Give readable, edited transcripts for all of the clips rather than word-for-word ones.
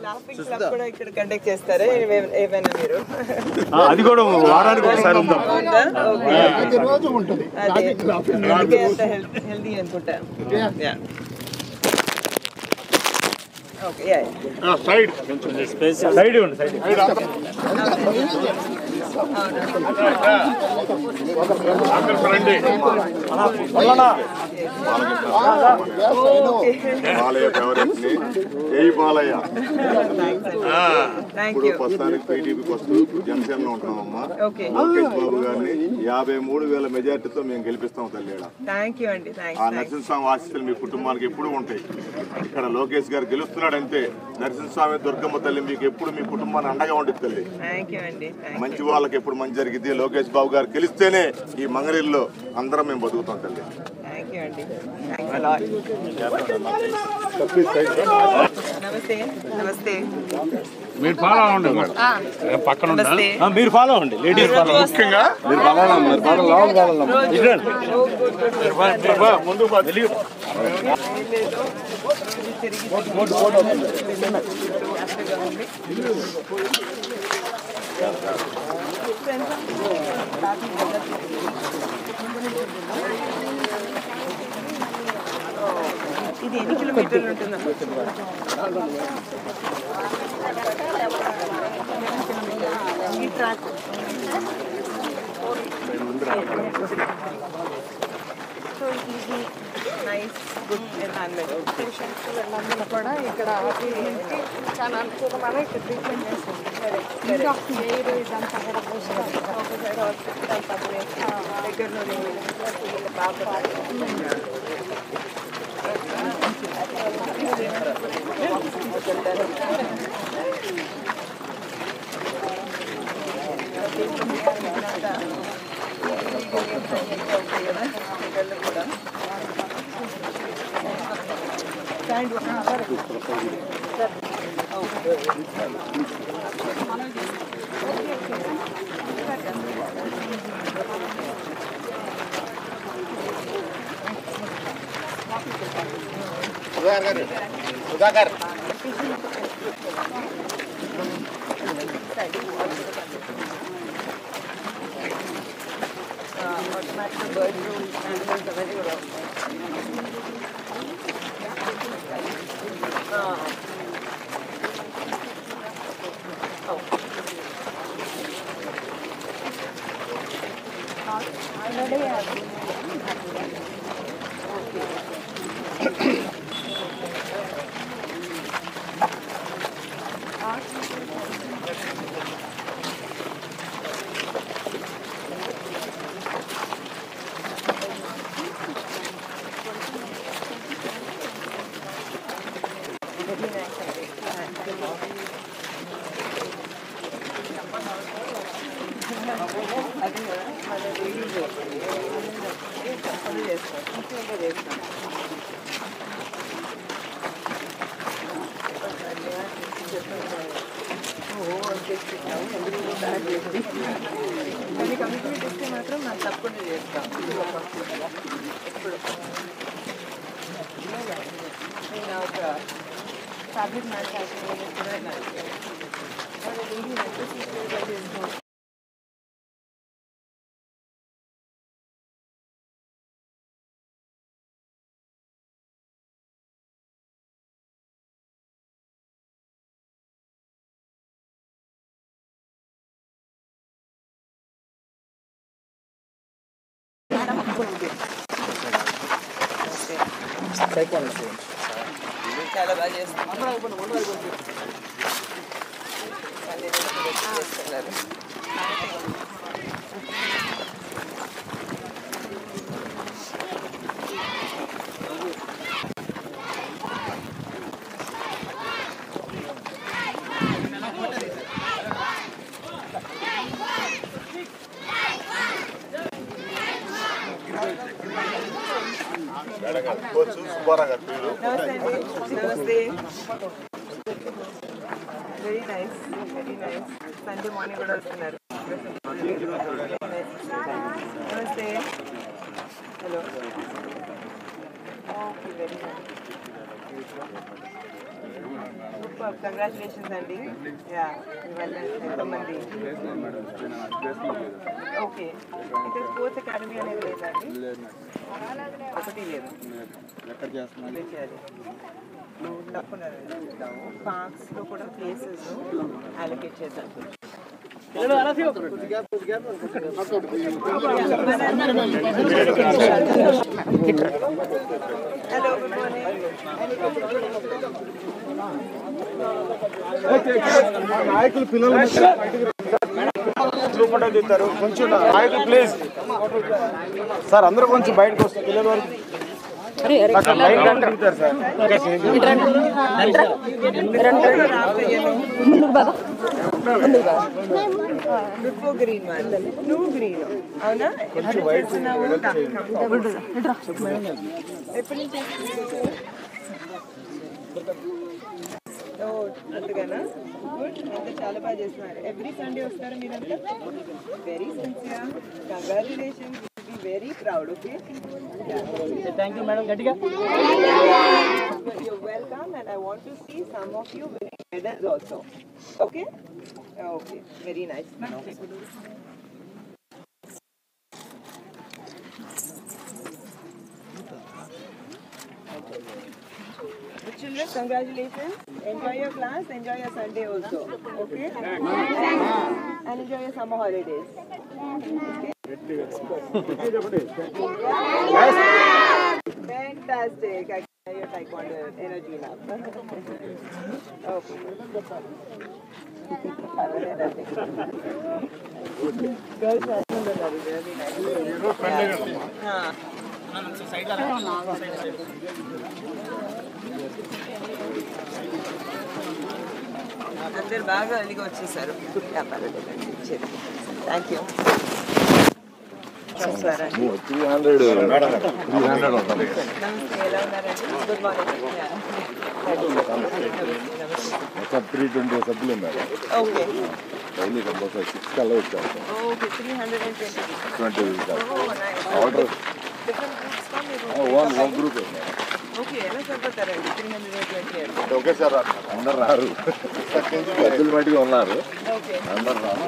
Laughing club కూడా ఇక్కడ conduct చేస్తారా ఏమైనా మీరు? అది కూడా వారానికి ఒకసారి ఉందా? రోజు ఉంటుంది. అందుకే అంత హెల్దీ అనుకుంటా. ఓకే సైడ్ సైడ్ ఇవ్వండి. సైడ్ ఇప్పుడు ప్రస్తుతానికి టీడీపీకి వస్తూ జనసేనలో ఉంటున్నామమ్మా. లోకేష్ బాబు గారిని 53,000 మెజార్టీతో మేము గెలిపిస్తాం తల్లి. ఆ నరసింహస్వామి ఆశీస్సులు మీ కుటుంబానికి ఎప్పుడు ఉంటాయి. ఇక్కడ లోకేష్ గారు గెలుస్తున్నాడంటే నరసింహస్వామి దుర్గమ్మ తల్లి మీకు ఎప్పుడు మీ కుటుంబాన్ని అండగా ఉంటుంది తల్లి. మంచి వాళ్ళకి ఎప్పుడు మంచి జరిగింది. లోకేష్ బాబు గారు గెలిస్తేనే ఈ మంగళగిరిలో అందరం మేము బతుకుతాం తల్లి. మీరు ఫాలో అవ్వండి పక్కన మీరు ఫాలో అవ్వండి. లేడీస్ ఫాలో ముఖ్యంగా మీరు ముందు ఇది ఎన్ని కిలోమీటర్లు ఉంటుందా? ఈ ట్రాక్ సో ఇది నైస్ గుడ్ ఎన్వైరన్మెంట్. పేషెంట్స్ వెళ్ళాలని కూడా ఇక్కడ చాలా అనుకూలమైన ఇక్కడ ట్రీట్మెంట్ చేస్తుంది. ఇంకా ఎయిర్ ఇదంతా కూడా ఒకసారి హాస్పిటల్ దగ్గరలోనే బాగా Sudhakar automatic bird room animals are very good. Already have కానీ కమిట్మెంట్ ఇస్తే మాత్రం మనం తప్పకుండా చేస్తాం. నేను ఒక ఫ్యాబ్రిక్ మ్యానుఫ్యాక్చరింగ్ కూడా చాలా బాగా చేస్తున్నారు. Namaste. Very nice. Sunday morning kuda vastunaru. Namaste. Hello. Okay, very nice. Congratulations అండి. ఎంతమంది ఓకే ఇక్కడ స్పోర్ట్స్ అకాడమీ అనేది లేదండి, ఒకటి లేదు. తప్పకుండా పార్క్స్ లో కూడా ప్లేసెస్ అలొకేట్ చేద్దాం. Hello good morning. నాయకులు పిల్లలు తీస్తారు కొంచెం నాయకులు ప్లీజ్ సార్, అందరూ కొంచెం బయటకు వస్తారు పిల్లల వరకు. గ్రీన్ నువ్వు గ్రీన్ అవునా? ఎప్పటి నుంచి అంతగానా? గుడ్, అంతా చాలా బాగా చేస్తున్నారు. ఎవ్రీ సండే వస్తారా మీరంతా? Very sincere, congratulations, be very proud. Okay, thank you madam. గట్టిగా you're welcome and I want to see some of you winning medals also. Okay, okay, very nice. Children, congratulations. Enjoy your class, enjoy your Sunday also. Okay? And enjoy your summer holidays. Okay? Fantastic. I can hear your taekwondo energy now. Okay. Girls are very nice. Yeah. అందరు బాగా అలిగి వచ్చేసారు. Thank you. నమస్తే, ఎలా ఉన్నారండి? Good morning. మొత్తం 320 సభ్యులు ఉన్నారు. ఓకే డైలీ కంపల్సరీ 6 కల్లా వచ్చారు. Okay 320 order one group. Okay, ఎలా సరిపోతారండి 320 అంటే ఒకేసారి అందరు రారు, సభ్యులు బయటగా ఉన్నారు, అందరు రారు.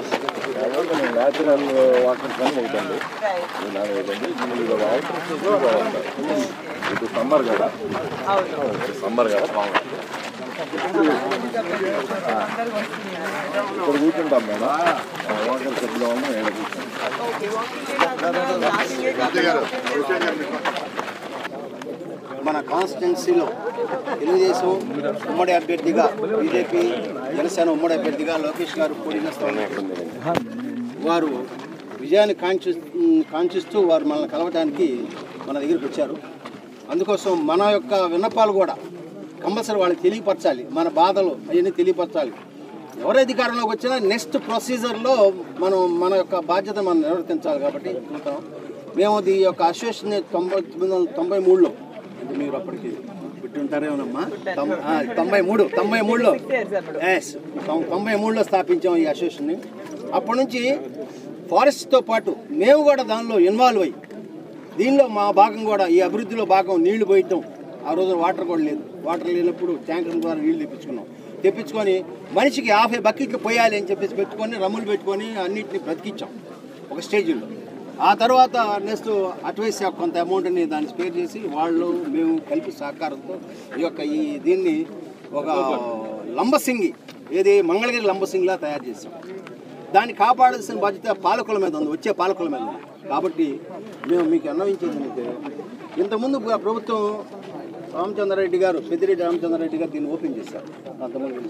కాబట్టి నేను న్యాచురల్ వాటర్ కానీ అవుతుంది. ఇప్పుడు సమ్మర్ కదా, బాగుంది. ఇక్కడ కూర్చుంటాం మేడం, వాటర్ సభ్యులు ఉన్నా ఏడ మన కాన్స్టిట్యున్సీలో తెలుగుదేశం ఉమ్మడి అభ్యర్థిగా, బీజేపీ జనసేన ఉమ్మడి అభ్యర్థిగా లోకేష్ గారు పోటీన వారు విజయాన్ని కాంక్షిస్తూ వారు మనల్ని కలవడానికి మన దగ్గరికి వచ్చారు. అందుకోసం మన యొక్క విన్నపాలు కూడా కంపల్సరీ వాళ్ళకి తెలియపరచాలి, మన బాధలు అవన్నీ తెలియపరచాలి. ఎవరు అధికారంలోకి వచ్చినా నెక్స్ట్ ప్రొసీజర్లో మన యొక్క బాధ్యత మనం నిర్వర్తించాలి. కాబట్టి మేము ఈ యొక్క అసోసియేషన్ 1993లో, అంటే మీరు అప్పటికి పెట్టుంటారేమోనమ్మా, 93లో స్థాపించాం ఈ అసోసియేషన్ని. అప్పటి నుంచి ఫారెస్ట్తో పాటు మేము కూడా దానిలో ఇన్వాల్వ్ అయ్యి దీనిలో మా భాగం కూడా, ఈ అభివృద్ధిలో భాగం నీళ్లు పోయటం. ఆ రోజు వాటర్ కూడా లేదు, వాటర్ లేనప్పుడు ట్యాంకర్ ద్వారా నీళ్లు తెప్పించుకొని మనిషికి 50 బకెట్లు పోయాలి అని చెప్పేసి పెట్టుకొని రమ్ములు పెట్టుకొని అన్నింటినీ బ్రతికించాం ఒక స్టేజ్లో. ఆ తర్వాత నెక్స్ట్ అడ్వైస్ శాఖ కొంత అమౌంట్ని దాన్ని స్పేర్ చేసి వాళ్ళు మేము కలిపి సహకారంతో దీన్ని ఒక లంబసింగి, ఏది మంగళగిరి లంబసింగిలా తయారు చేసాం. దాన్ని కాపాడాల్సిన బాధ్యత పాలకుల మీద ఉంది, వచ్చే పాలకుల మీద ఉంది. కాబట్టి మేము మీకు అన్వయించేది ఏంటంటే, ఇంతకుముందు ప్రభుత్వం రామచంద్రారెడ్డి గారు, పెద్దిరెడ్డి రామచంద్రారెడ్డి గారు దీన్ని ఓపెన్ చేశారు. అంతకుముందు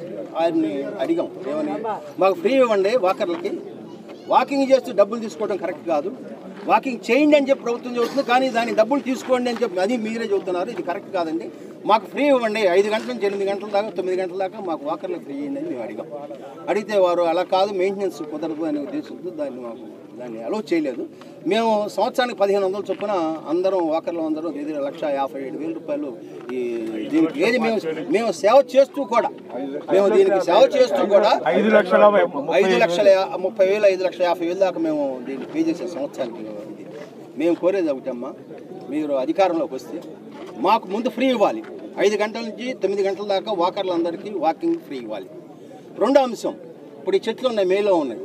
ఆయన్ని అడిగాం, ఏమని, మాకు ఫ్రీ ఇవ్వండి వాకర్లకి, వాకింగ్ చేస్తూ డబ్బులు తీసుకోవడం కరెక్ట్ కాదు, వాకింగ్ చేయండి అని చెప్పి ప్రభుత్వం చెబుతుంది, కానీ దాని డబ్బులు తీసుకోండి అని చెప్పి అది మీరే చెబుతున్నారు, ఇది కరెక్ట్ కాదండి, మాకు ఫ్రీ ఇవ్వండి, 5 గంటల నుంచి 8 గంటల దాకా 9 గంటల దాకా మాకు వాకర్లకు ఫ్రీ ఇవ్వండి అని మేము అడిగాం. అడిగితే వారు అలా కాదు, మెయింటెనెన్స్ కుదరదు అనే ఉద్దేశంతో దాన్ని అలో చేయలేదు. మేము సంవత్సరానికి 1500 చొప్పున అందరం వాకర్లు అందరూ 1,57,000 రూపాయలు ఈ దీనికి ఏది మేము సేవ చేస్తూ కూడా, మేము దీనికి సేవ చేస్తూ కూడా 5,30,000 5,50,000 దాకా మేము దీన్ని పే చేసే సంవత్సరానికి. మేము కోరేది ఒకటమ్మా, మీరు అధికారంలోకి వస్తే మాకు ముందు ఫ్రీ ఇవ్వాలి, 5 గంటల నుంచి 9 గంటల దాకా వాకర్లందరికీ వాకింగ్ ఫ్రీ ఇవ్వాలి. రెండో అంశం, ఇప్పుడు ఈ చెట్లు ఉన్నాయి, మేలో ఉన్నాయి.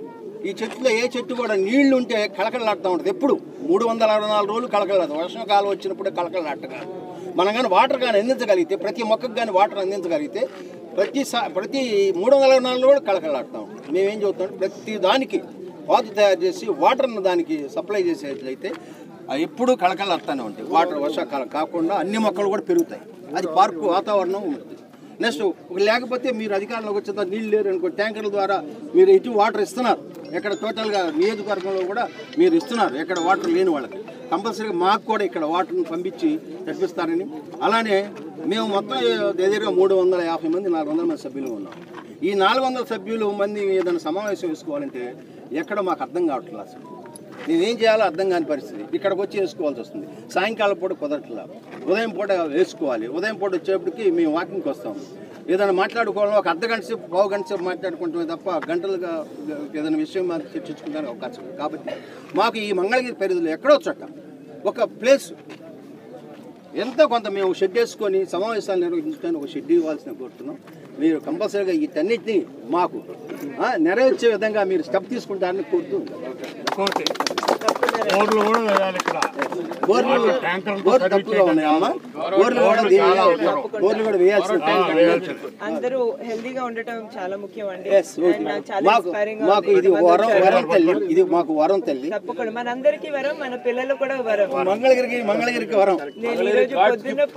ఈ చెట్టులో ఏ చెట్టు కూడా నీళ్లు ఉంటే కళకళలాడుతూ ఉంటుంది. ఎప్పుడు 364 రోజులు కళకళలాడుతుంది. వర్షాకాలం వచ్చినప్పుడే కళకళలాడటం. మనం కానీ వాటర్ కానీ అందించగలిగితే, ప్రతి మొక్కకు కానీ వాటర్ అందించగలిగితే ప్రతి 364 రోజులు కళకళలాడుతాం. మేమేం చెబుతాం, ప్రతి దానికి పాతు తయారు చేసి వాటర్ను దానికి సప్లై చేసేట్లయితే ఎప్పుడూ కళకళలాడుతూనే ఉంటాయి. వాటర్ వర్షాకాలం కాకుండా అన్ని మొక్కలు కూడా పెరుగుతాయి. అది పార్కు వాతావరణం ఉంటుంది. నెక్స్ట్ లేకపోతే మీరు అధికారంలోకి వచ్చేంత నీళ్ళు లేరు అనుకో, ట్యాంకర్ల ద్వారా మీరు ఇటు వాటర్ ఇస్తున్నారు. ఎక్కడ టోటల్గా నియోజకవర్గంలో కూడా మీరు ఇస్తున్నారు, ఎక్కడ వాటర్ లేని వాళ్ళకి కంపల్సరీగా మాకు కూడా ఇక్కడ వాటర్ని పంపించి తెప్పిస్తారని. అలానే మేము మొత్తం దగ్గరగా 350 మంది 400 మంది సభ్యులు ఉన్నాం. ఈ 400 సభ్యులు మంది ఏదైనా సమావేశం వేసుకోవాలంటే ఎక్కడ మాకు అర్థం కావట్లేదు. అసలు నేనేం చేయాలో అర్థం కాని పరిస్థితి. ఇక్కడికి వచ్చి వేసుకోవాల్సి వస్తుంది. సాయంకాలం పూట కుదరట్లా, ఉదయం పూట వేసుకోవాలి. ఉదయం పూట వచ్చేప్పటికి మేము వాకింగ్కి వస్తాం. ఏదైనా మాట్లాడుకోవాలో ఒక అర్ధ గంట సేపు, పావు గంట సేపు మాట్లాడుకుంటామే తప్ప గంటలుగా ఏదైనా విషయం చర్చించుకుంటానికి అవకాశం. కాబట్టి మాకు ఈ మంగళగిరి పరిధిలో ఎక్కడో చోట ఒక ప్లేస్ ఎంతో కొంత మేము షెడ్ వేసుకొని సమావేశాలు నిర్వహించడానికి ఒక షెడ్ ఇవ్వాల్సిన కోరుతున్నాం. మీరు కంపల్సరీగా వీటన్నిటినీ మాకు నెరవేర్చే విధంగా మీరు స్టెప్ తీసుకుంటారని కోరుతూ తప్పుగా ఉన్నాయమ్మా. బోర్లు కూడా వేయాల్సిన అందరూ హెల్దీగా ఉండటం చాలా ముఖ్యం అండి. మాకు ఇది వరం తల్లి, ఇది మాకు వరం తల్లి. తప్పకుండా మనందరికీ వరం, మన పిల్లలు కూడా వరం. మంగళగిరికి వరం. నేను ఈ రోజు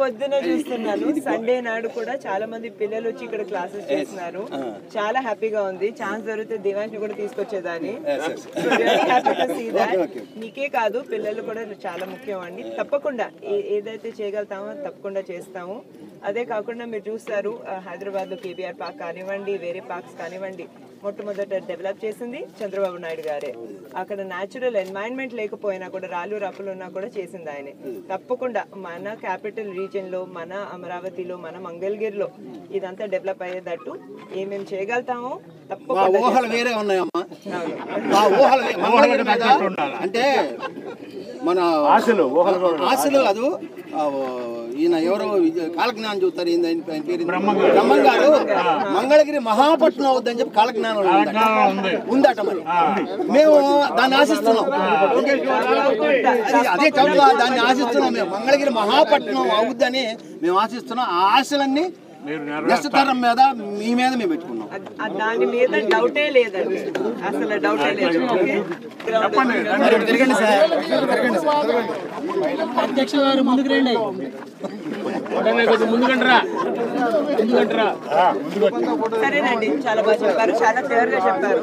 పొద్దున చూస్తున్నాను, సండే నాడు కూడా చాలా మంది పిల్లలు వచ్చి ఇక్కడ క్లాసెస్ చేస్తున్నారు. చాలా హ్యాపీగా ఉంది. ఛాన్స్ దొరికితే దివాన్షి కూడా తీసుకొచ్చేదాన్ని. నీకే కాదు పిల్లలు కూడా చాలా ముఖ్యం అండి. తప్పకుండా ఏదైతే చేయగలుగుతామో తప్పకుండా చేస్తాము. అదే కాకుండా మీరు చూస్తారు, హైదరాబాద్ లో కేబీఆర్ పార్క్ కానివ్వండి, వేరే పార్క్స్ కానివ్వండి, మొట్టమొదట డెవలప్ చేసింది చంద్రబాబు నాయుడు గారే. అక్కడ న్యాచురల్ ఎన్వైరన్మెంట్ లేకపోయినా కూడా, రాళ్ళు రప్పులు ఉన్నా కూడా చేసింది ఆయనే. తప్పకుండా మన క్యాపిటల్ రీజియన్ లో, మన అమరావతిలో, మన మంగళగిరిలో ఇదంతా డెవలప్ అయ్యేటట్టు ఏమేమి చేయగలుగుతామో తప్పకుండా. ఊహలు వేరే ఉన్నాయమ్మా. అంటే మన ఆశలు కాదు. ఈయన ఎవరో కాలజ్ఞానం చూస్తారు, బ్రహ్మం గారు మంగళగిరి మహాపట్నం అవుద్దని చెప్పి కాలజ్ఞానం ఉందట. మరి మేము దాన్ని ఆశిస్తున్నాం. అదే చదువు దాన్ని ఆశిస్తున్నాం. మేము మంగళగిరి మహాపట్నం అవుద్దని మేము ఆశిస్తున్నాం. ఆ ఆశలన్నీ నెక్స్ట్ తరం మీద మీ మీద మేము పెట్టుకున్నాం. దాని మీద డౌటే లేదండి, అసలు డౌటే లేదు. అధ్యక్ష గారు ముందుకు రండి. సరేనండి, చాలా బాగా చెప్పారు, చాలా క్లియర్ గా చెప్పారు.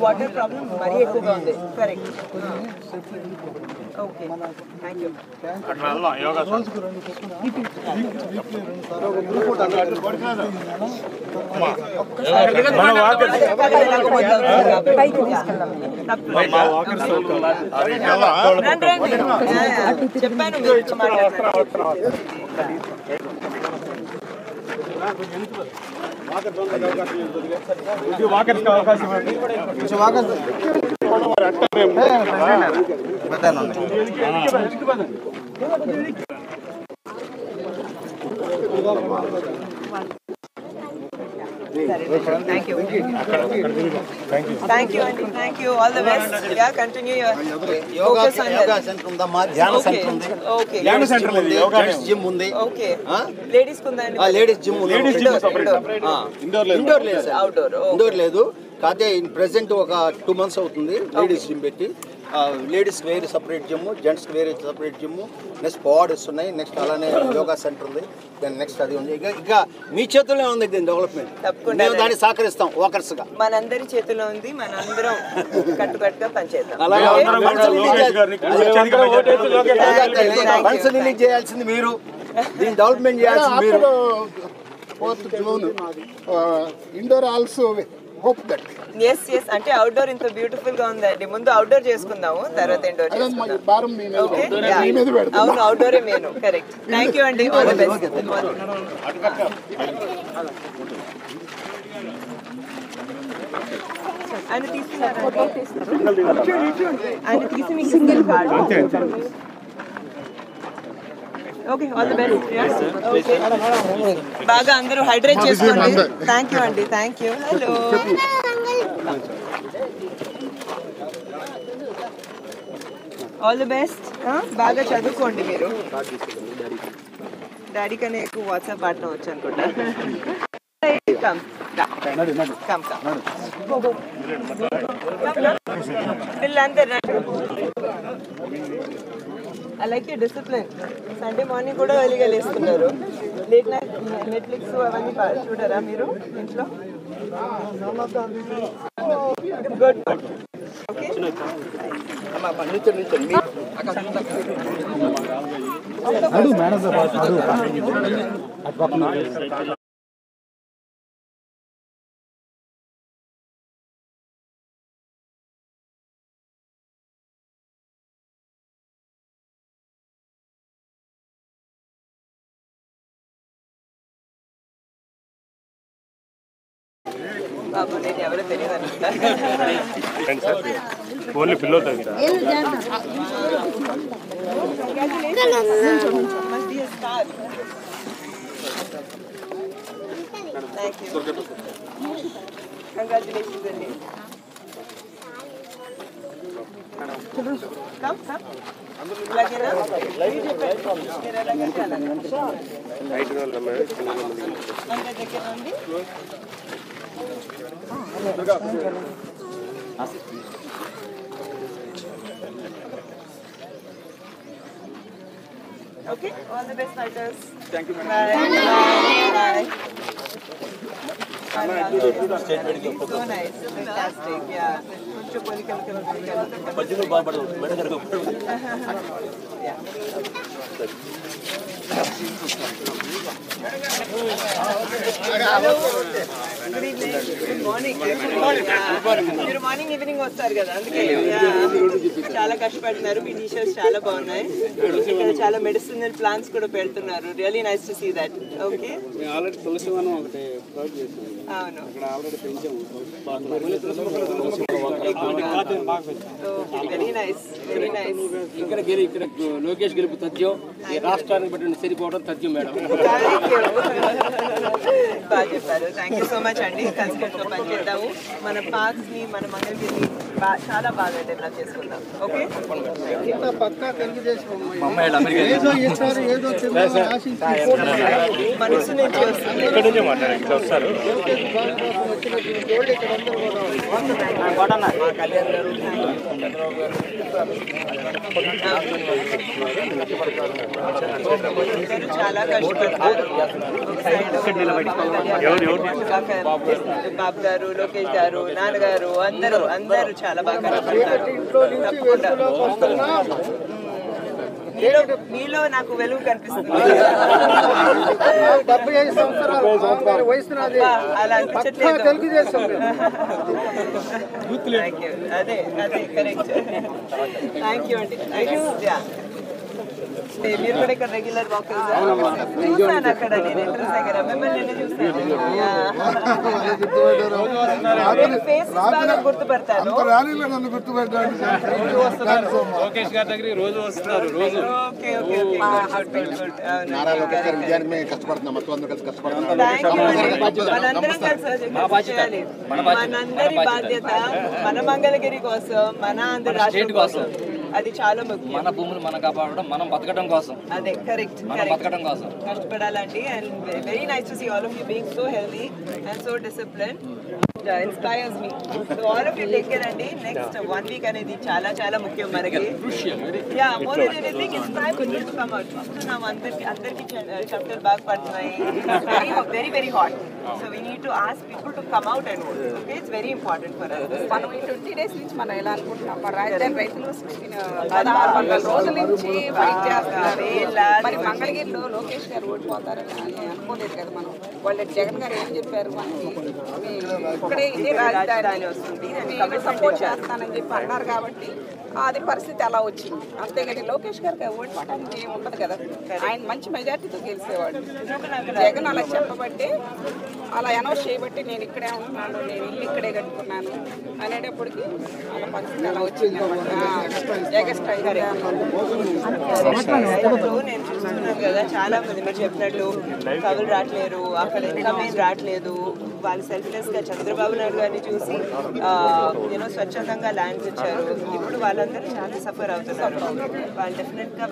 వాటర్ ప్రాబ్లం మరీ ఎక్కువగా ఉంది. కరెక్ట్. Okay, thank you. చెప్పాను Thank you. Thank you, Auntie. Thank you. All the best. Yeah, continue your focus on yoga center unda ma dhyana center undi. Okay. Dhyana center undi, yoga gym undi. Okay. Ladies kunda andi. Ladies gym undi. Ladies gym separate. Indoor లేదు. Outdoor. Indoor లేదు. కాదే in present ఒక 2 months అవుతుంది ladies gym పెట్టి. లేడీస్కి వేరే separate gym, జెంట్స్కి వేరే సపరేట్ జిమ్, నెక్స్ట్ బాడీస్ ఉన్నాయి, నెక్స్ట్ అలానే యోగా సెంటర్ ఉంది, దాని నెక్స్ట్ అది ఉంది. ఇక మీ చేతుల్లో ఉంది దీని డెవలప్మెంట్. తప్పకుండా మేము దాన్ని సహకరిస్తాం వాకర్స్గా. మనందరి చేతిలో ఉంది, మనందరం కట్టుకట్టుగా పనిచేద్దాం. ఫండ్స్ రిలీజ్ చేయాల్సింది మీరు, దీన్ని డెవలప్మెంట్ చేయాల్సింది మీరు. 4th June indoor also hope that. yes అంటే అవుట్డోర్ ఇంత బ్యూటిఫుల్ గా ఉందండి. ముందు అవుట్డోర్ చేసుకుందాము, తర్వాత ఇండోర్ చేసుకుందాం. అవును, అవుట్డోరే మెయిన్. కరెక్ట్. థ్యాంక్ యూ అండి. All the best. ఆయన తీసుకున్నారు ఆయన తీసి మీకు single card. Okay all the best. Okay బాగా అందరూ హైడ్రేట్ చేసుకోండి. థ్యాంక్ యూ అండి. Thank you. Hello all the best. బాగా చదువుకోండి మీరు. డాడీ కన్నా ఎక్కువ వాట్సాప్ ఆడటం వచ్చు అనుకుంటా. పిల్లలందరూ I like you discipline. Sunday morning కూడా ఎర్లీగా లేస్తున్నారు. లేట్ నైట్ నెట్ఫ్లిక్స్ అవన్నీ చూడరా మీరు ఇంట్లో? గుడ్. ఓకే బాబు నేను ఎవరో తెలియదు అనుకుంటా. ఓన్లీ పిల్లలు కంగ్రాచులేషన్స్ అండి. ఇలాగేనా మీరు ఎలాగంటే అలా దగ్గర నుండి okay all the best fighters. Thank you madam. Bye. So nice, fantastic. Yeah, కొంచెం పొలికలు పద్దులు బాబడు మెడగరు. Yeah. Good evening. Good morning. మీరు మార్నింగ్ ఈవినింగ్ వస్తారు కదా, అందుకే చాలా కష్టపడుతున్నారు. మీ టీషర్ట్స్ చాలా బాగున్నాయి. ఇక్కడ చాలా మెడిసినల్ ప్లాంట్స్ కూడా పెడుతున్నారు. Really nice to see that. Okay అవును వెరీ నైస్ వెరీ నైస్. ఇక్కడ లోకేష్ గెలుపు తథ్యం, రాష్ట్రానికి బట్టి సరిపోవడం తథ్యం మేడం. బాగా చెప్పారు. థ్యాంక్ యూ సో మచ్ అండి. కలిసికట్టుగా పనిచేద్దాము. మన పార్క్స్ ని మన మంగళగిరిని చాలా బాగా డెవలప్ చేసుకుందాం. ఓకే మనసు నుంచి వస్తుంది. చాలా కష్టపడతారు. బాబు గారు, లోకేష్ గారు, నాన్నగారు అందరూ అందరూ చాలా బాగా కష్టపడతారు. మీలో నాకు వెలుగు కనిపిస్తుంది. అలా అనిపించట్లేదు. అదే అదే కరెక్ట్. థ్యాంక్ యూ అండి. మీరు కూడా ఇక్కడ రెగ్యులర్ వాకర్స్? చూసాను అక్కడ నేను ఎంట్రన్స్ దగ్గర మిమ్మల్ని చూసాను. ఫేస్ బాగా గుర్తుపడతాను. లోకేష్ గారి దగ్గర రోజు వస్తున్నారు. రోజు ఓకే ఓకే ఓకే మనందరం కలిసి చేయాలి. మనందరి బాధ్యత మన మంగళగిరి కోసం, మన ఆంధ్ర రాష్ట్రం కోసం. అది చాలా ముఖ్యం. మన భూములు మనం కాపాడడం, మనం బతకడం కోసం. అదే కరెక్ట్ బతకడం కోసం కష్టపడాలండి. And very nice to see all of you being so healthy and so discipline. Inspires me. So all of you take care అండి. నెక్స్ట్ 1 వీక్ అనేది చాలా చాలా ముఖ్యం మనకి. Yeah more than anything it's time to come out. మనం అందరికి చెమటలు బాగా పడుతున్నాయి. Very very hot. So we need to ask people to come out and vote. Okay it's very important for us. మనం ఈ 20 days నుంచి మనం ఎలా అనుకుంటున్నాం, రైతులు 1600 రోజుల నుంచి ఫైట్ చేస్తున్నారు. మరి మంగళగిరిలో లోకేష్ గారు ఓడిపోతారని అనుకోలేదు కదా మనం. వాళ్ళు జగన్ గారు ఏం చెప్పారు మనకి, ఇక్కడే ఇదే రాజధాని వస్తుంది, సపోర్ట్ చేస్తానని చెప్పి అన్నారు. కాబట్టి అది పరిస్థితి అలా వచ్చింది. అంతేగాని లోకేష్ గారికి ఓడిపోవడానికి ఏమి ఉండదు కదా, ఆయన మంచి మెజార్టీతో గెలిచేవాడు. జగన్ అలా చెప్పబట్టి అలా అనౌన్స్ చేయబట్టి నేను ఇక్కడే ఉంటున్నాను, నేను ఇల్లు ఇక్కడే కట్టుకున్నాను అనేటప్పటికి అలా పరిస్థితి అలా వచ్చింది. జగన్ నేను చూస్తున్నాను కదా, చాలా మంది మీరు చెప్పినట్లు కవులు రావట్లేరు, అక్కడ ఇన్కమ్ ఏం రావట్లేదు. వాళ్ళు సెల్ఫ్లెస్ గా చంద్రబాబు నాయుడు గారిని చూసి స్వచ్ఛందంగా ల్యాండ్స్ ఇచ్చారు. ఇప్పుడు వాళ్ళందరూ చాలా సఫర్ అవుతున్నారు. వాళ్ళు డెఫినెట్ గా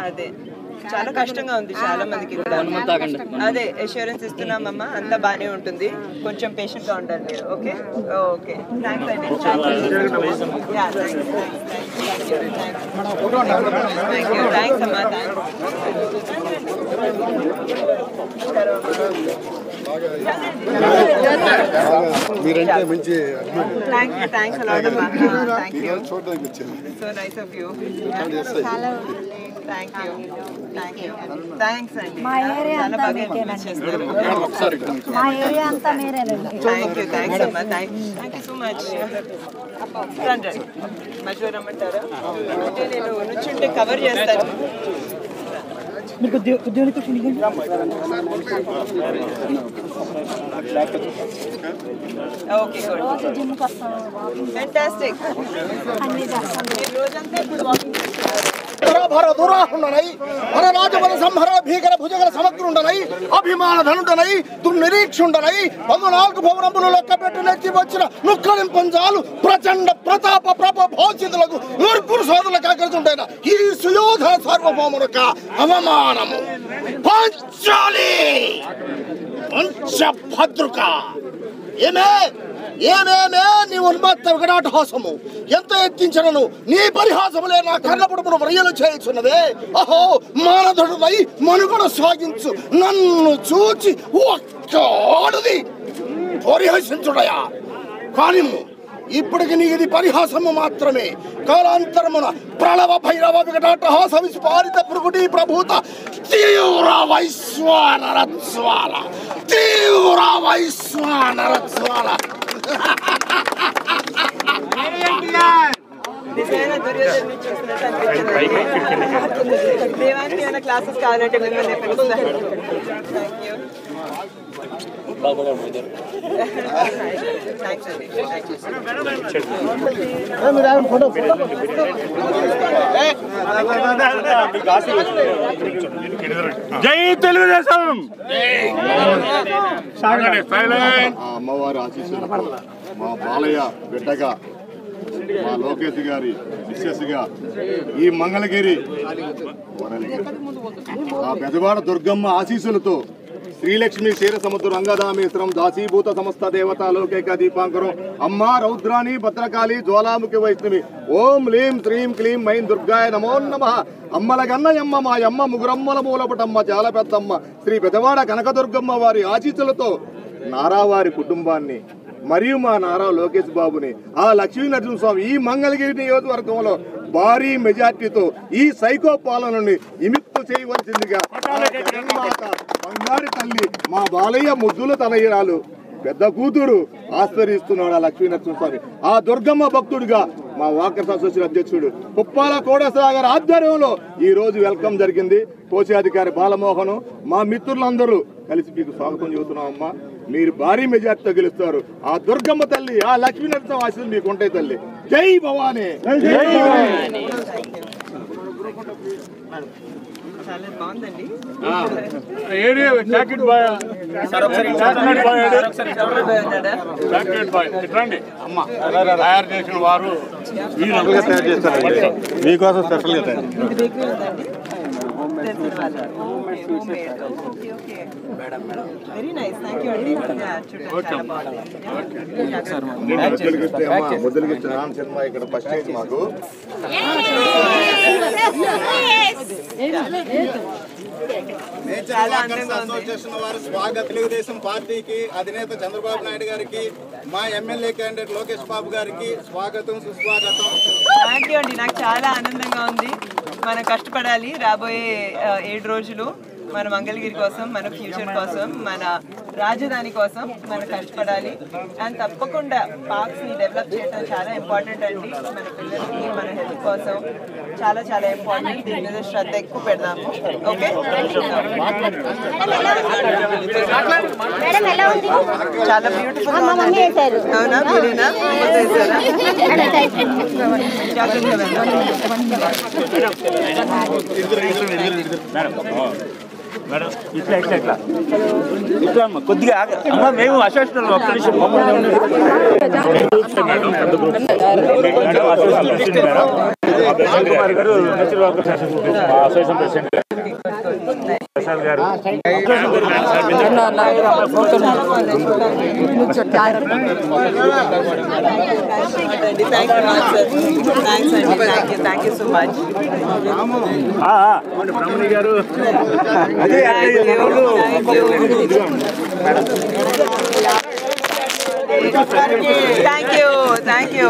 అదే చాలా కష్టంగా ఉంది చాలా మందికి కూడా. అదే అష్యూరెన్స్ ఇస్తున్నామమ్మా, అంతా బాగానే ఉంటుంది, కొంచెం పేషెంట్ గా ఉండాలి మీరు. ఓకే ఓకే, థ్యాంక్స్ అండి. థ్యాంక్స్ అమ్మా, మీరంటే మంచి థ్యాంక్స్ అలాట్ అమ్మా. Thank you, so nice of you. Thank you, thank you, thanks అండి. చాలా బాగా చేస్తారు. థ్యాంక్ యూ, థ్యాంక్స్ అమ్మా, థ్యాంక్ యూ సో మచ్. రండి, మధ్యలో రమ్మంటారా? అంటే నేను నుంచుంటే కవర్ చేస్తాను. Okay, good, fantastic. రోజంతా ఇప్పుడు వాకింగ్ చేస్తున్నారు. రాజబల సంహరణ భీకర భుజగల సమగ్రుండనై అభిమాన ధనుడనై దుర్నిరీక్షుండనై 14 భవనములు లెక్క పెట్టి నెచ్చి వచ్చిన నుక్కలింపంజాలు ప్రచండ ప్రతాప ప్రభోషితులకు నూర్పురు సోదరులకు ఆకర్షుంటైన ఈ సుయోధన సార్వభౌమునక అవమానము. పంచాలి పంచభద్రుక ఏమేమే నీ ఉన్మత్త వికటాటహాసము ఎంత ఎత్తించనను నీ పరిహాసములే నా కర్ణపుడుపును వ్రయ్యలు చేయుచున్నదే. అహో మానధుడునై మనుగడ సాగించు నన్ను చూచి ఒక్క ఆడుది పరిహసించుడయా. కానీ ఇప్పటికి నీ ఇది పరిహాసము మాత్రమే. కాలాంతరమున ప్రళవ భైరవ వికటాటహాస విస్ఫారిత భృగుటి ప్రభూత తీవ్ర వైశ్వానరజ్వాల తీవ్ర వైశ్వానరజ్వాల. దేవానికి ఏమైనా క్లాసెస్ కావాలంటే మిమ్మల్ని పిలుస్తారు. జై తెలుగుదేశం. అమ్మవారి ఆశీస్సులతో మా బాలయ్య బిడ్డగా మా లోకేష్ గారి మిస్సెస్ గా ఈ మంగళగిరి ఆ పెదవాడ దుర్గమ్మ ఆశీస్సులతో శ్రీలక్ష్మి క్షీర సముద్ర రంగదామేశ్వరం దాసీభూత సమస్త దేవతా లోకైక దీపాంకరం అమ్మ రౌద్రాణి భద్రకాళి జ్వాలాముఖి వైష్ణవి ఓం లీం శ్రీం క్లీం మైం దుర్గాయ నమో నమః. అమ్మల గన్నయమ్మ మా యమ్మ ముగురమ్మల మూలపటమ్మ చాలా పెద్దమ్మ శ్రీ పెదవాడ కనకదుర్గమ్మ వారి ఆశీస్సులతో నారావారి కుటుంబాన్ని మరియు మా నారా లోకేష్ బాబుని ఆ లక్ష్మీ నరసింహస్వామి ఈ మంగళగిరి నియోజకవర్గంలో భారీ మెజార్టీతో ఈ సైకో పాలనని విముక్తి చేయవలసిందిగా బంగారు తల్లి మా బాలయ్య ముద్దుల తనయ్యరాలు పెద్ద కూతురు ఆస్వాదిస్తున్నాడు ఆ లక్ష్మీ నరసింహస్వామి. ఆ దుర్గమ్మ భక్తుడిగా మా వాకర్స్ అసోసియేషన్ అధ్యక్షుడు పుప్పాల కోడసాగర్ ఆధ్వర్యంలో ఈ రోజు వెల్కమ్ జరిగింది. కోశాధికారి బాలమోహన్ మా మిత్రులందరూ కలిసి మీకు స్వాగతం చెబుతున్నామమ్మా. మీరు భారీ మెజార్టీతో గెలుస్తారు. ఆ దుర్గమ్మ తల్లి ఆ లక్ష్మీ నరసింహ ఆశీస్సులు మీకు ఉంటాయి తల్లి. జై భవానీ. చాలా బాగుందండి. తయారు చేసిన వారు మీకోసం స్పెషల్ గా వెరీ నైస్, థ్యాంక్ యూ అండి. ముద్దులకి రామ్ సినిమా ఇక్కడ ఫస్ట్ మాకు చాలా అందంగా ఉంది. అసోసియేషన్ వారు స్వాగతం. తెలుగుదేశం పార్టీకి అధినేత చంద్రబాబు నాయుడు గారికి, మా ఎమ్మెల్యే క్యాండిడేట్ లోకేష్ బాబు గారికి స్వాగతం, సుస్వాగతం. థ్యాంక్ యూ అండి. నాకు చాలా ఆనందంగా ఉంది. మనం కష్టపడాలి రాబోయే 7 రోజులు మన మంగళగిరి కోసం, మన ఫ్యూచర్ కోసం, మన రాజధాని కోసం మనం కష్టపడాలి. అండ్ తప్పకుండా పార్క్స్ ని డెవలప్ చేయడం చాలా ఇంపార్టెంట్ అండి. మన పిల్లలకి, మన హెల్త్ కోసం చాలా చాలా ఇంపార్టెంట్. దీని మీద శ్రద్ధ ఎక్కువ పెడదాము. ఓకే, చాలా బ్యూటిఫుల్ గా ఉందండి. అవునా, మీరేనా? మేడం ఇట్లా ఇట్లా ఇట్లా ఇట్లా కొద్దిగా అమ్మ మేము అసోసియేషన్ ఒక్క నిమిషం కుమార్ గారు natural workers association president Prasad గారు థ్యాంక్ యూ సో మచ్. బ్రహ్మణి గారు థ్యాంక్ యూ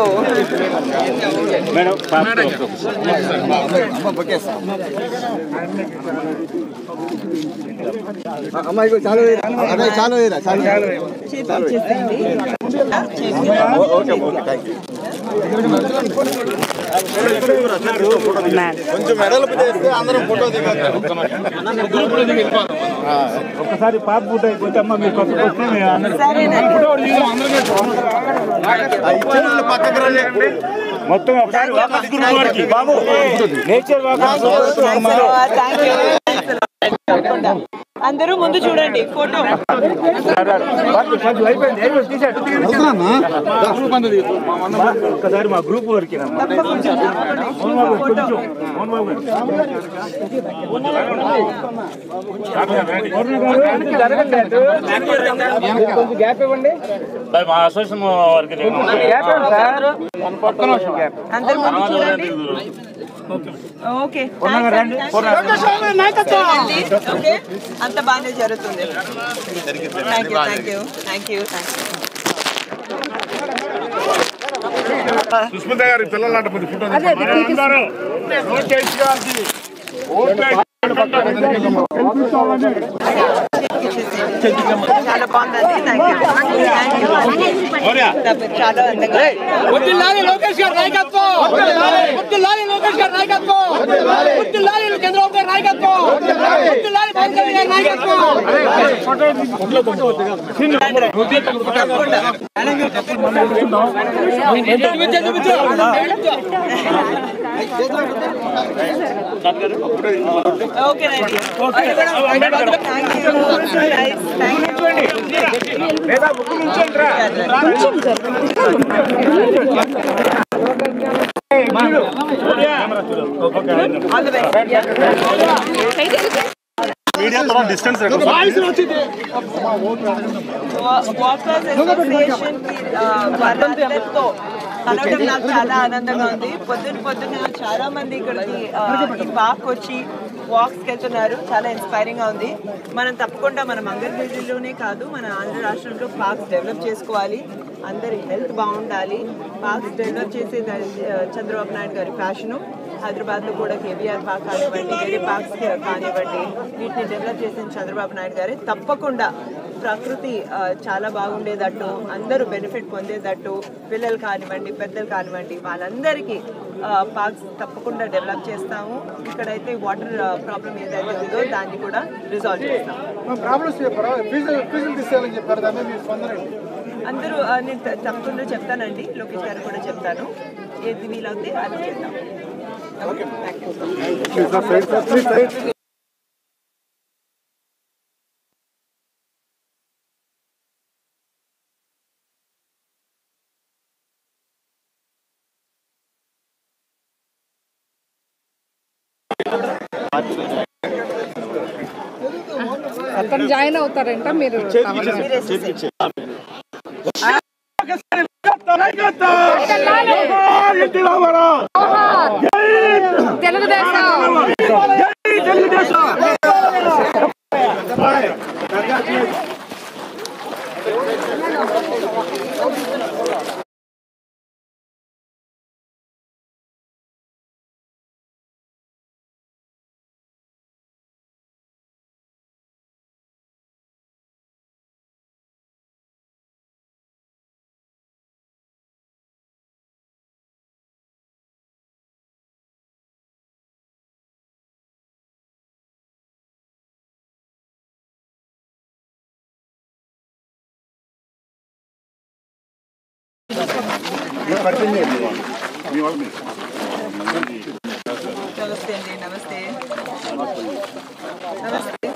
మేడం. అమ్మాయి చాలు చాలు కొంచెం మెడలు చేస్తే అందరం ఫోటో దిగాలి. ఒక్కసారి పాప ఫోటో అయిపోతే అమ్మ మీరు పక్కకు వస్తే పక్కకు రండి. మొత్తం ఒకసారి వాకర్స్ గ్రూప్ వారికి బాబు నేచర్ వాకర్స్ అందరూ ముందు చూడండి ఫోటో. ఒక్కసారి మా గ్రూప్ వరకు గ్యాప్ ఇవ్వండి. మా అసోసియేషన్ వరకు అందరూ ముందు చూడండి. ఓకే, అంత బాగానే జరుగుతుంది. సుస్మిత గారి పిల్లలంట ఫోటో చాలా బాగుందండి. చాలా అందంగా. లోకేష్ గారి నాయకత్వం, లోకేష్ గారి నాయకత్వం, చంద్రబాబు గారి నాయకత్వం, పవన్ కళ్యాణ్ గారి నాయకత్వం. ఓకేనండి. డిస్టెన్స్ వాకర్స్ అసోసియేషన్ వాళ్ళందరితో కలవడం నాకు చాలా ఆనందంగా ఉంది. పొద్దున చాలా మంది ఇక్కడికి ఈ పార్క్ వచ్చి వాక్స్కి వెళ్తున్నారు. చాలా ఇన్స్పైరింగ్ గా ఉంది. మనం తప్పకుండా మన మంగళగిరిలోనే కాదు, మన ఆంధ్ర రాష్ట్రంలో పార్క్స్ డెవలప్ చేసుకోవాలి. అందరి హెల్త్ బాగుండాలి. పార్క్స్ డెవలప్ చేసే చంద్రబాబు నాయుడు గారి ప్యాషను. హైదరాబాద్లో కూడా కేబీఆర్ పార్క్ కానివ్వండి, వేరే పార్క్స్ కానివ్వండి, వీటిని డెవలప్ చేసిన చంద్రబాబు నాయుడు గారే. తప్పకుండా ప్రకృతి చాలా బాగుండేటట్టు, అందరూ బెనిఫిట్ పొందేటట్టు, పిల్లలు కానివ్వండి, పెద్దలు కానివ్వండి, వాళ్ళందరికీ పార్క్స్ తప్పకుండా డెవలప్ చేస్తాము. ఇక్కడైతే వాటర్ ప్రాబ్లం ఏదైతే ఉందో దాన్ని కూడా రిజాల్వ్ చేస్తాము. అందరూ నేను తప్పకుండా చెప్తానండి, లోకేష్ గారు కూడా చెప్తాను. ఏది వీలవుతే అది చేద్దాం. అతను జాయిన్ అవుతారంట మీరు. తెలుగుదేశం నమస్తే అండి. నమస్తే నమస్తే నమస్తే.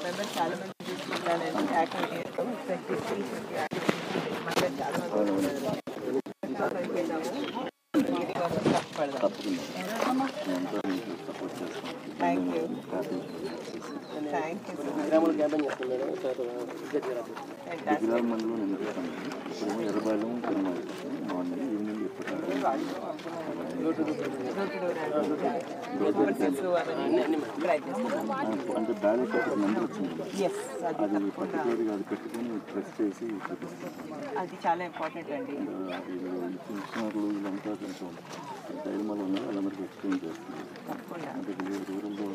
మెంబర్స్ చాలా మంది తీసుకుంటానండి యాక్టివిటీ చాలా మంది థ్యాంక్ యూ థ్యాంక్ యూ. అంటే బ్యాలెట్ అది పెట్టుకొని ప్రెస్ చేసి అది చాలా ఇంపార్టెంట్ అండి. పెన్షనర్లు వీళ్ళంతా కొంచెం ధైర్యంలో ఉన్నారు, వాళ్ళందరికీ ఎక్స్ప్లెయిన్ చేస్తున్నారు. అంటే రూరల్లో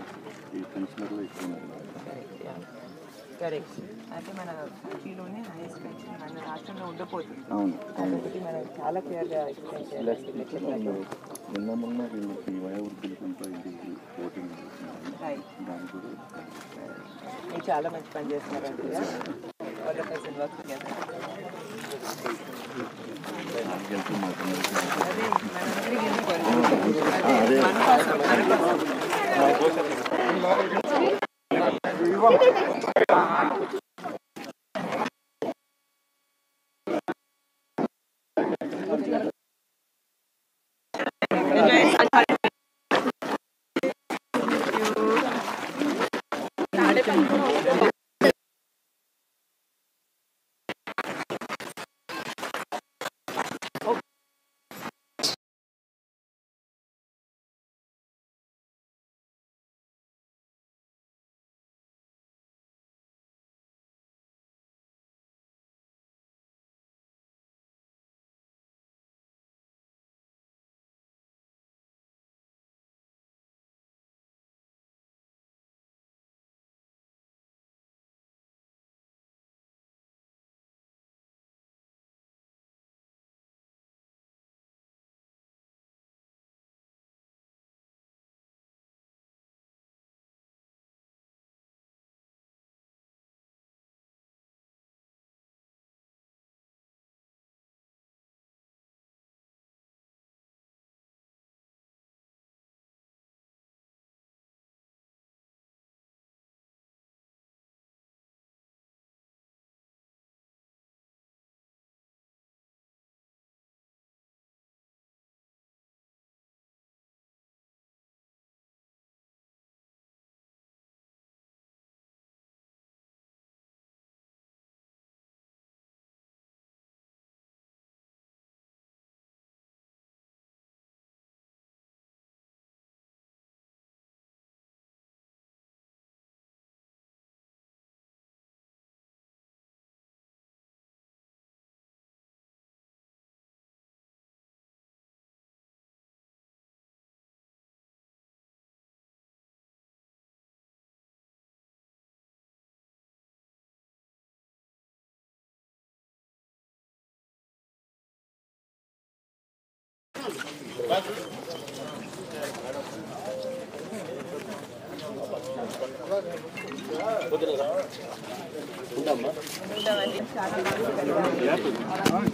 ఈ పెన్షనర్లు ఎక్కువ కరెక్ట్. అంటే మన కంట్రీలోనే హైయెస్ట్ పెన్షన్ మన రాష్ట్రంలో ఉండకపోతుంది. అవును. కాబట్టి మనం చాలా క్లియర్గా ఎక్స్ప్లెయిన్ చేయాలి. నిన్న మొన్న వీళ్ళకి వయోవృద్ధులకంతా ఇంటికి ఓటింగ్ చేస్తున్నారు. దాని కూడా మీరు చాలా మంచి పని చేస్తున్నారండి.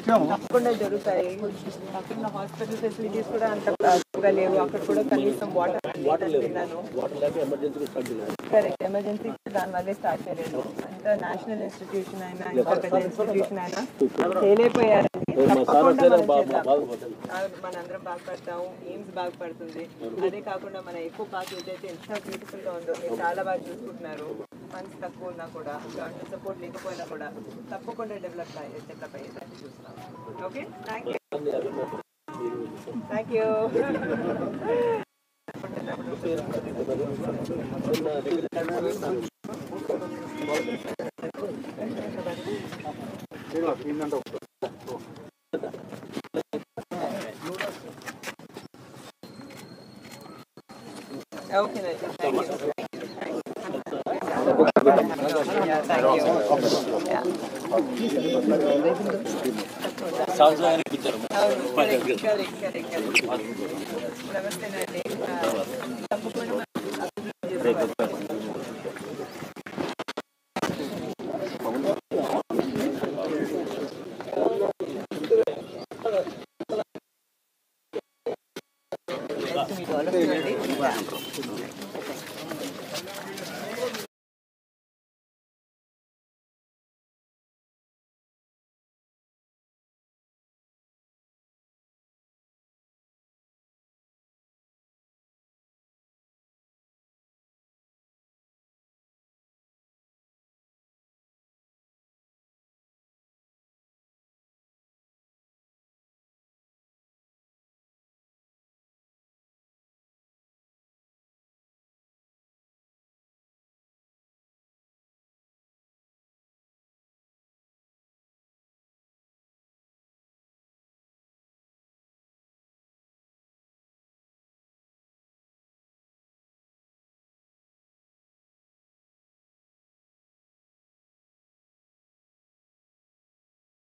తప్పకుండా జరుగుతాయి. అక్కడ హాస్పిటల్ ఫెసిలిటీస్ కూడా అంత లేవు. అక్కడ కూడా కనీసం వాటర్ లేవు. కరెక్ట్, ఎమర్జెన్సీ దానివల్లే స్టార్ట్ చేయలేదు. అంత నేషనల్ ఇన్స్టిట్యూషన్ అయినా ఇంకా పెద్ద ఇన్స్టిట్యూషన్ అయినా తేలిపోయారండి. మనందరం బాగుపడతాము, ఎయిమ్స్ బాగుపడుతుంది. అదే కాకుండా మన ఎక్కువ పార్క్ ఏదైతే ఎంత బ్యూటిఫుల్ గా ఉందో మీరు చాలా బాగా చూసుకుంటున్నారు. ఫండ్స్ తక్కువ ఉన్నా కూడా, గవర్నమెంట్ సపోర్ట్ లేకపోయినా కూడా తప్పకుండా డెవలప్ అయ్యేదాన్ని చూస్తాం. Okay, thank you. Okay, thank you. నమస్తే అండి. తప్పకుండా